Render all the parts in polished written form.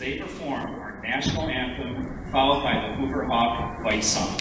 they perform our national anthem, followed by the Hoover Hawk Fight Song.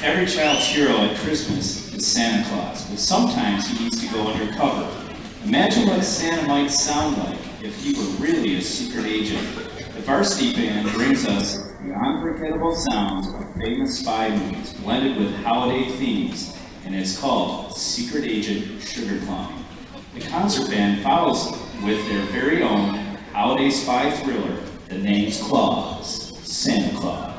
Every child's hero at Christmas is Santa Claus, but sometimes he needs to go undercover. Imagine what Santa might sound like if he were really a secret agent. The Varsity Band brings us the unforgettable sounds of famous spy movies blended with holiday themes, and it's called Secret Agent Sugar Plum. The concert band follows with their very own holiday spy thriller, The Name's Claus, Santa Claus.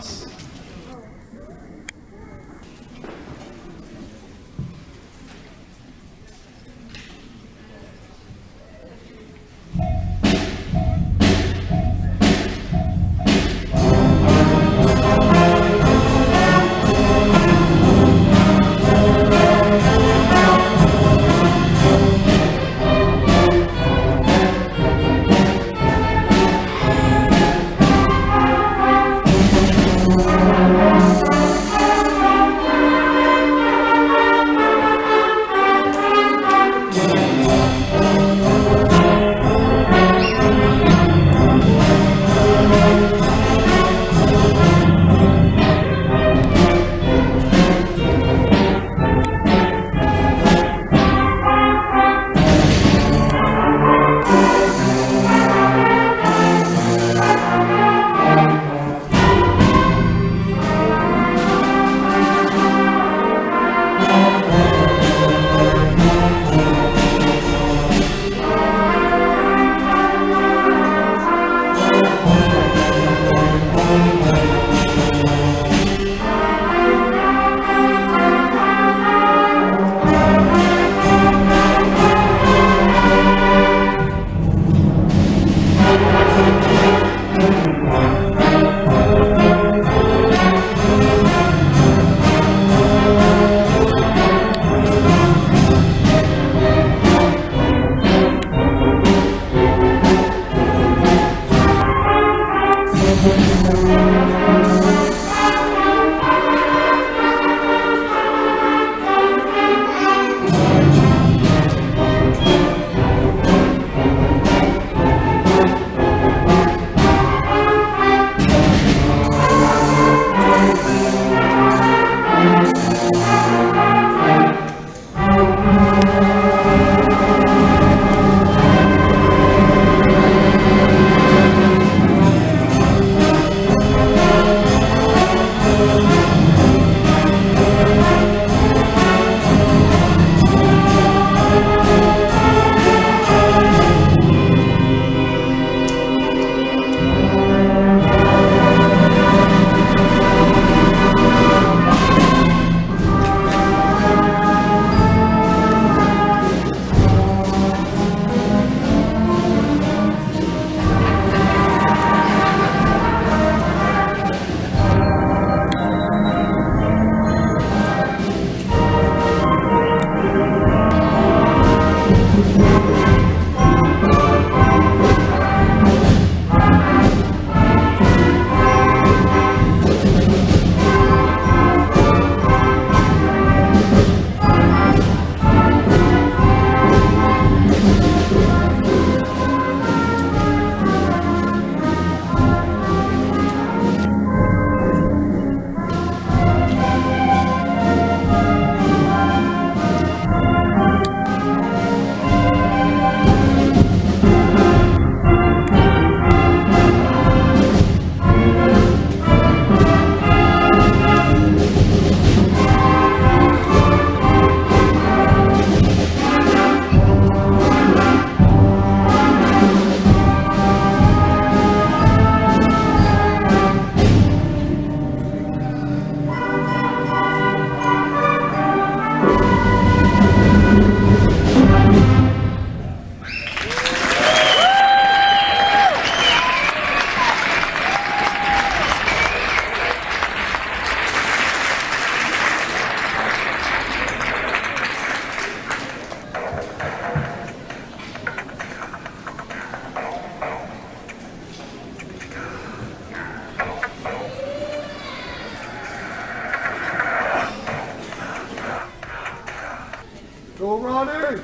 Go, Ronnie!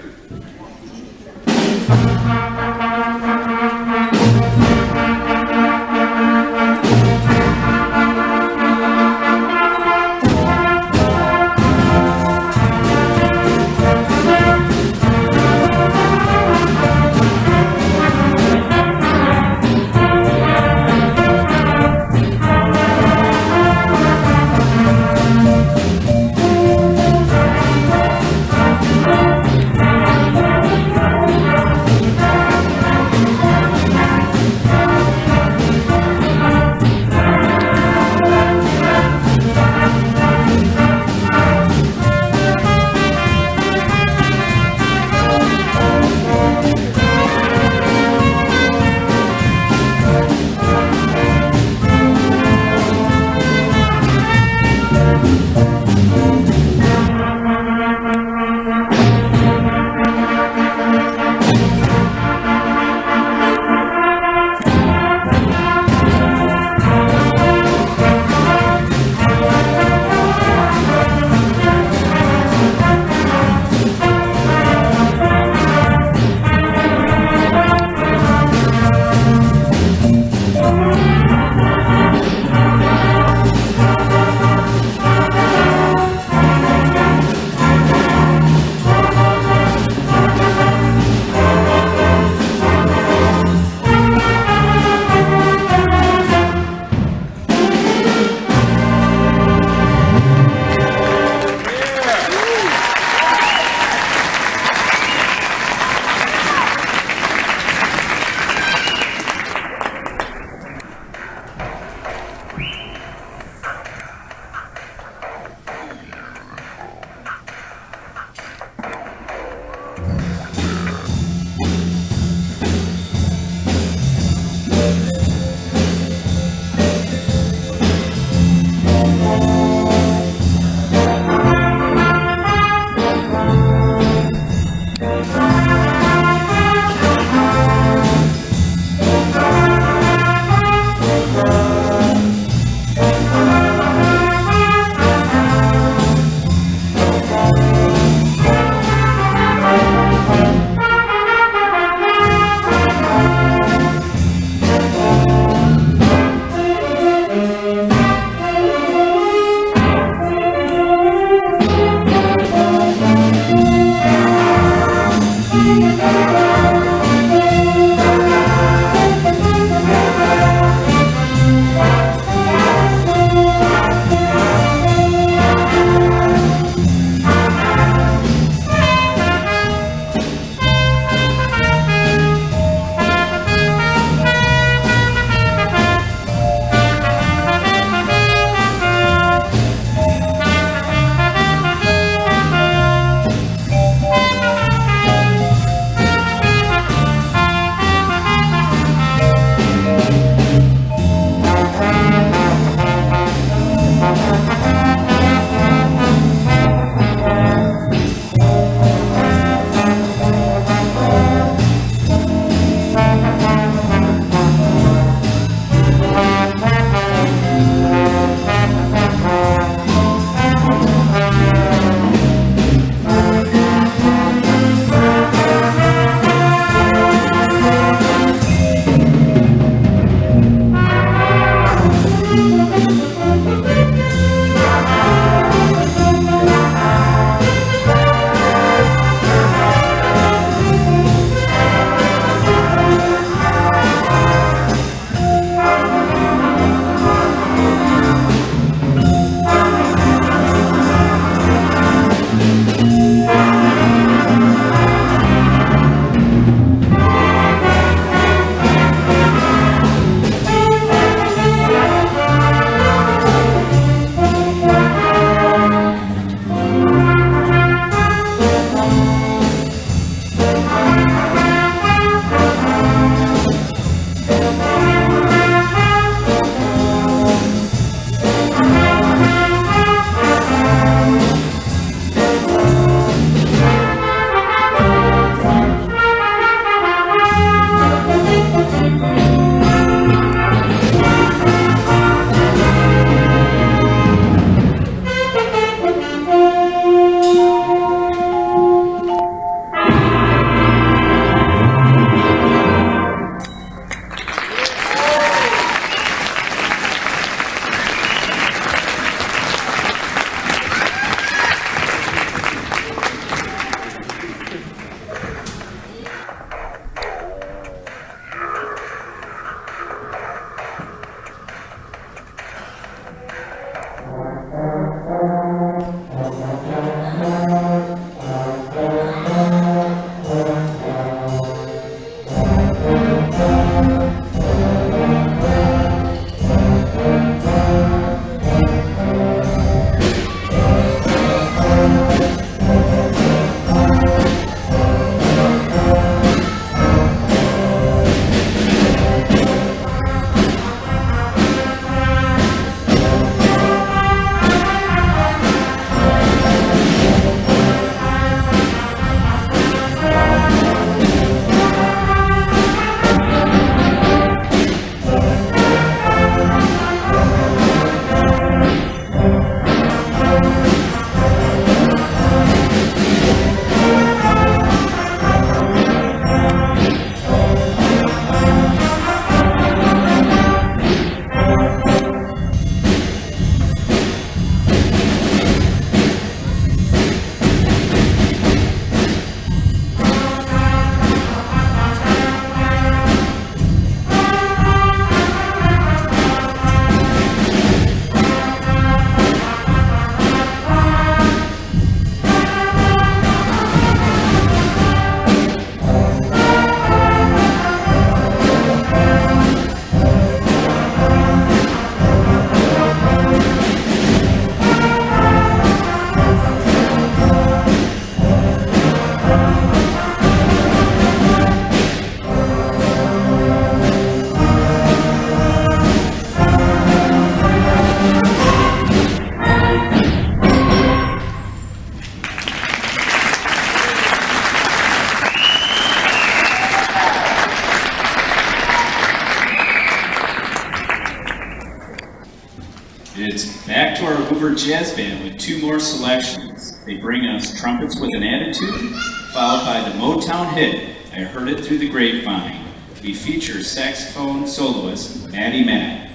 Jazz Band with two more selections. They bring us Trumpets with an Attitude, followed by the Motown hit, I Heard It Through the Grapevine. We feature saxophone soloist Matty Matt.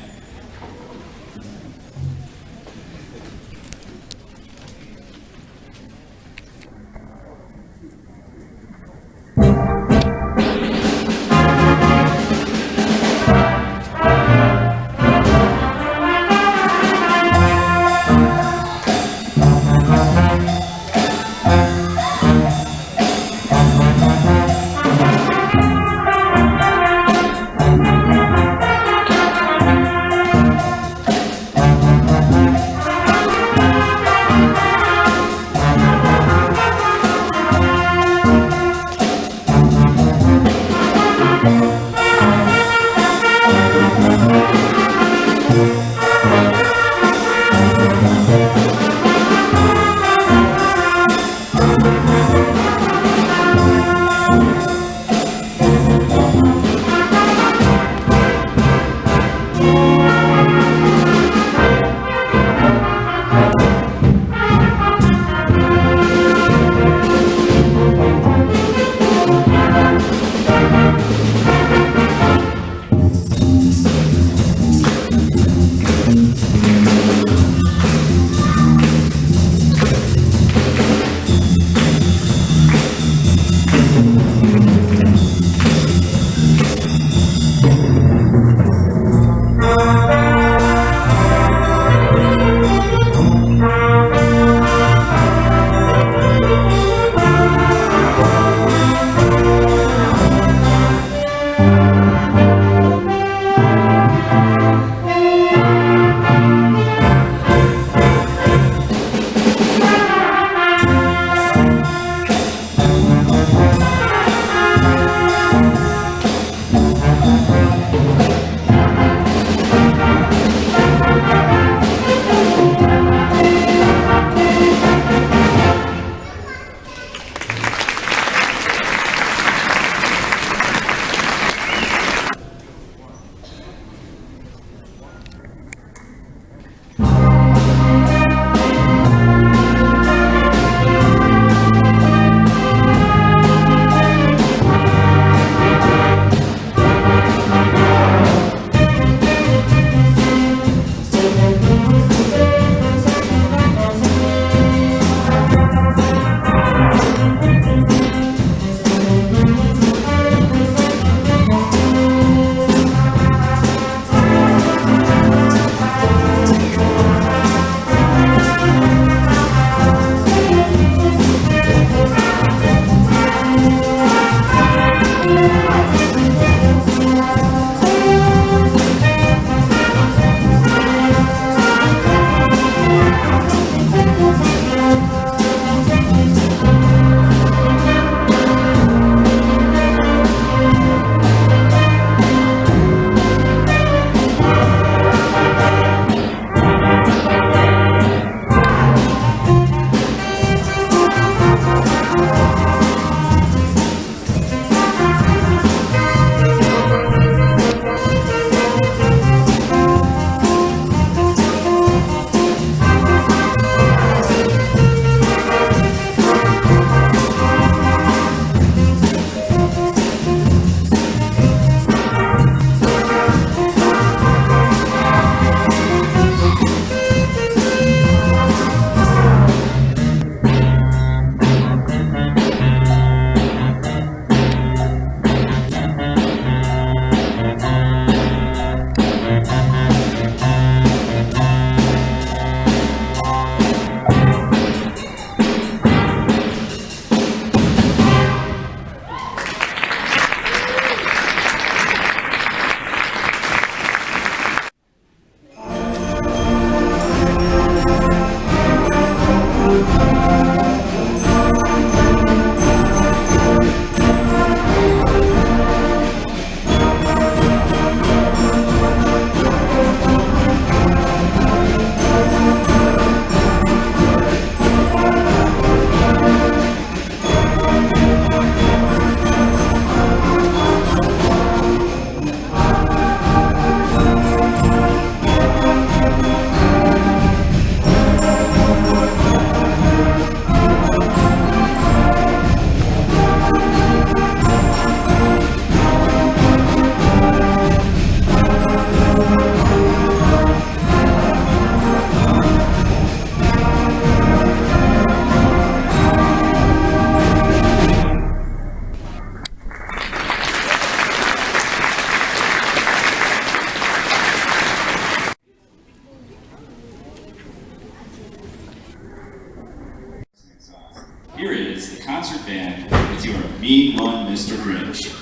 is the concert band with your mean one, Mr. Grinch.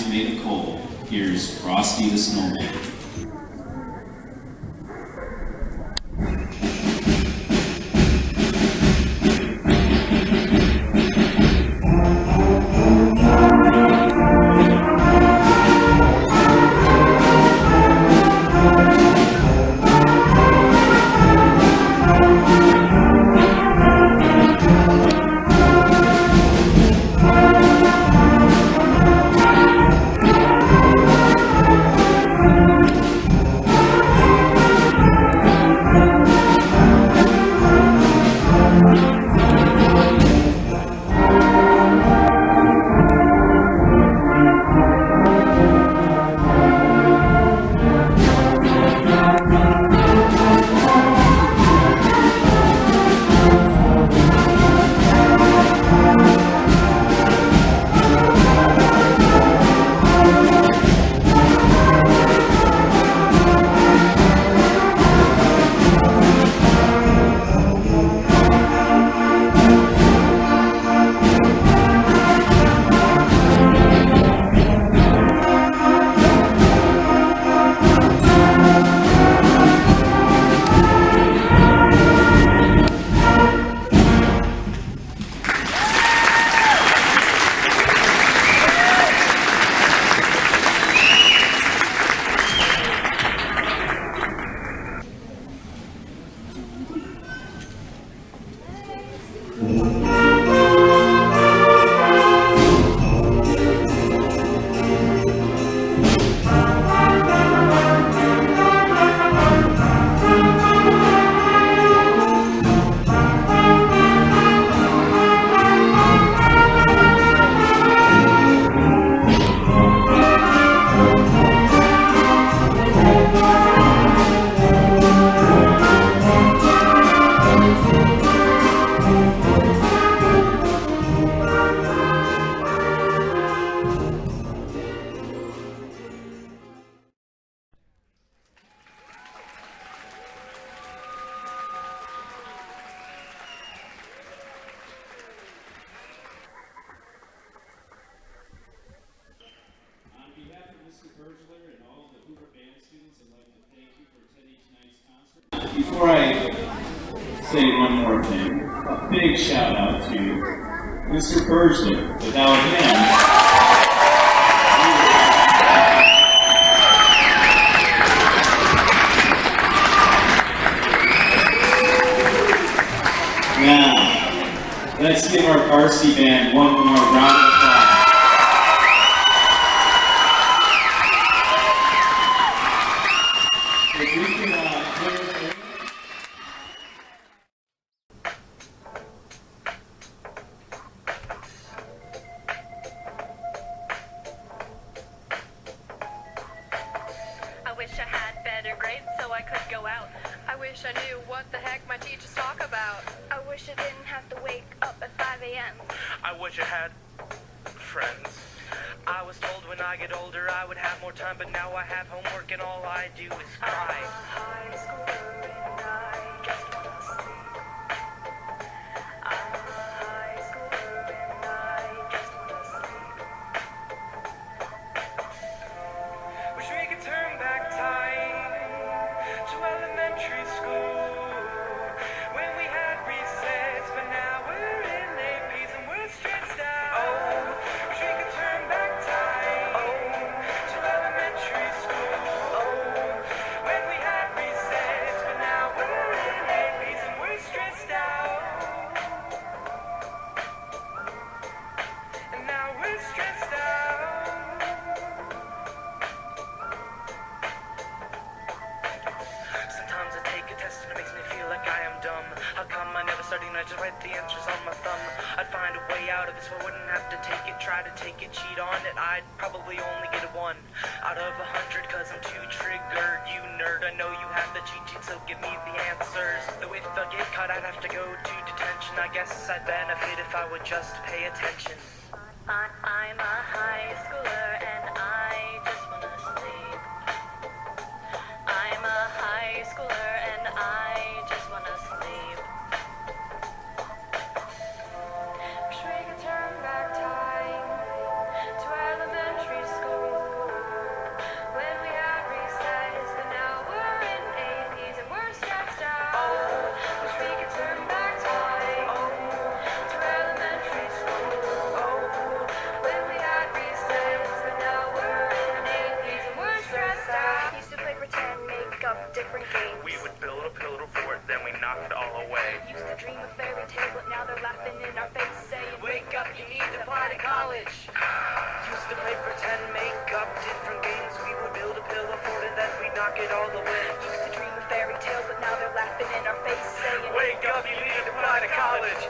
Made of coal. Here's Frosty the Snowman. Bergler and all the Hoover band students, I'd like to thank you for attending tonight's concert. Before I say one more thing, a big shout out to Mr. Bergler. Without him, now, let's give our Varsity band one more round of applause. If we can clear I knew what the heck my teachers talk about. I wish I didn't have to wake up at 5 a.m. I wish I had friends. I was told when I get older I would have more time, but now I have homework and all I do is cry. I'm a high schooler and I just wanna sleep. I'm a high schooler and I just wanna sleep. Wish we could turn back time to elementary school when we had recess, but now we're in APs and we're stressed out. Oh, wish we could turn back time to elementary school when we had recess, but now we're in APs and we're stressed out. And now we're stressed out. Sometimes I take a test and it makes me feel like I am dumb. How come I never studied and I just write the answers on my thumb? I'd find a way out of this so I wouldn't have to take it, try to take it, cheat on it. I'd probably only get a 1 out of 100 cause I'm too triggered, you nerd. I know you have the cheat sheet, so give me the answers. Though if I get caught I'd have to go to detention. I guess I'd benefit if I would just pay attention. I'm a high schooler and I just wanna sleep. I'm a high schooler and I just wanna sleep. Wish we could turn back time to elementary school when we had recess, but now we're in APs and we're stressed out. Wish we could turn back time to elementary school when we had recess, but now we're in APs and we're stressed out. Used to play pretend, make up different games. We would build a pillar fort, then we knocked it all away. Used to dream a fairy tale, but now they're laughing in our face, saying, Wake up, you need to apply to college. Used to play pretend, make up different games. We would build a pillar fort and then we'd knock it all away. used to dream a fairy tale, but now they're laughing in our face, saying, Wake up, you need to apply to college.